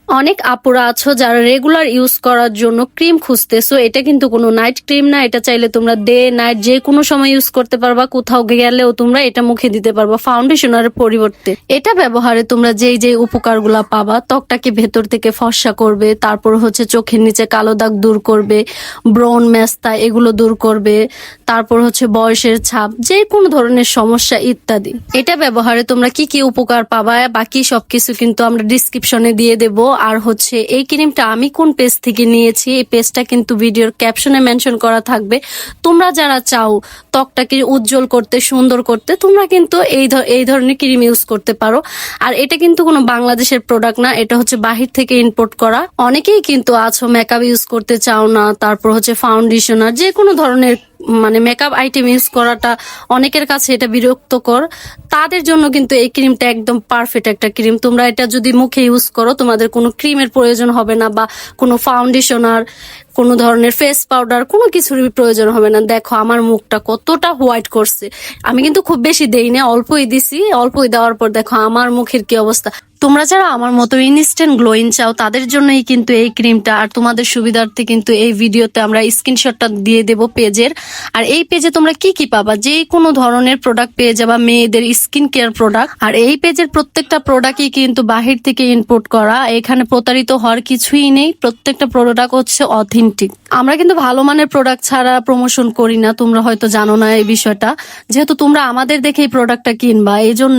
অনেক আপুরা আছো যারা রেগুলার ইউজ করার জন্য ক্রিম খুঁজতেছো। এটা কিন্তু কোনো নাইট ক্রিম না, এটা চাইলে তোমরা ডে নাইট যে কোনো সময় ইউজ করতে পারবা। কোথাও গেলেও তোমরা এটা মুখে দিতে পারবা ফাউন্ডেশনের পরিবর্তে। এটা ব্যবহারে তোমরা যেই যেই উপকারগুলা পাবা, ত্বকটাকে ভেতর থেকে ফর্সা করবে, তারপর হচ্ছে চোখের নিচে কালো দাগ দূর করবে, ব্রণ মেস্তা এগুলো দূর করবে, তারপর হচ্ছে বয়সের ছাপ, যে কোনো ধরনের সমস্যা ইত্যাদি। এটা ব্যবহারে তোমরা কি কি উপকার পাবা বাকি সবকিছু কিন্তু আমরা ডিসক্রিপশনে দিয়ে দেব। আর হচ্ছে এই ক্রিমটা আমি কোন পেজ থেকে নিয়েছি, এই পেজটা কিন্তু ভিডিওর ক্যাপশনে মেনশন করা থাকবে। তোমরা যারা চাও ত্বকটাকে উজ্জ্বল করতে, সুন্দর করতে, তোমরা কিন্তু এই ধরনের ক্রিম ইউজ করতে পারো। আর এটা কিন্তু কোনো বাংলাদেশের প্রোডাক্ট না, এটা হচ্ছে বাহির থেকে ইম্পোর্ট করা। অনেকেই কিন্তু আছো মেকআপ ইউজ করতে চাও না, তারপর হচ্ছে ফাউন্ডেশনার যে কোনো ধরনের মেকআপ আইটেম ইউজ করাটা অনেকের কাছে এটা বিরক্তকর। তাদের জন্য কিন্তু এই ক্রিমটা একদম পারফেক্ট একটা ক্রিম। তোমরা এটা যদি মুখে ইউজ করো, তোমাদের কোনো ক্রিমের প্রয়োজন হবে না, বা কোনো ফাউন্ডেশনার, কোনো ধরনের ফেস পাউডার, কোনো কিছুর প্রয়োজন হবে না। দেখো আমার মুখটা কতটা হোয়াইট করছে। আমি কিন্তু খুব বেশি দেই না, অল্পই দিছি। অল্পই দেওয়ার পর দেখো আমার মুখের কি অবস্থা। তোমরা যারা আমার মতো ইনস্ট্যান্ট গ্লোইং চাও তাদের জন্যই কিন্তু এই ক্রিমটা। আর তোমাদের সুবিধার্থে কিন্তু এই ভিডিওতে আমরা স্ক্রিনশটটা দিয়ে দেব পেজের। আর এই পেজে তোমরা কি কি পাবা, যে কোনো ধরনের প্রোডাক্ট পেয়ে যাবা, মেয়েদের স্কিন কেয়ার প্রোডাক্ট। আর এই পেজের প্রত্যেকটা প্রোডাক্টই কিন্তু বাহির থেকে ইম্পোর্ট করা, এখানে প্রতারিত হওয়ার কিছুই নেই। প্রত্যেকটা প্রোডাক্ট হচ্ছে অথেন্টিক। আমরা কিন্তু ভালো মানের প্রোডাক্ট ছাড়া প্রমোশন করি না, তোমরা হয়তো জানো না এই বিষয়টা। যেহেতু তোমরা আমাদের দেখে এই প্রোডাক্টটা কিনবা, এই জন্য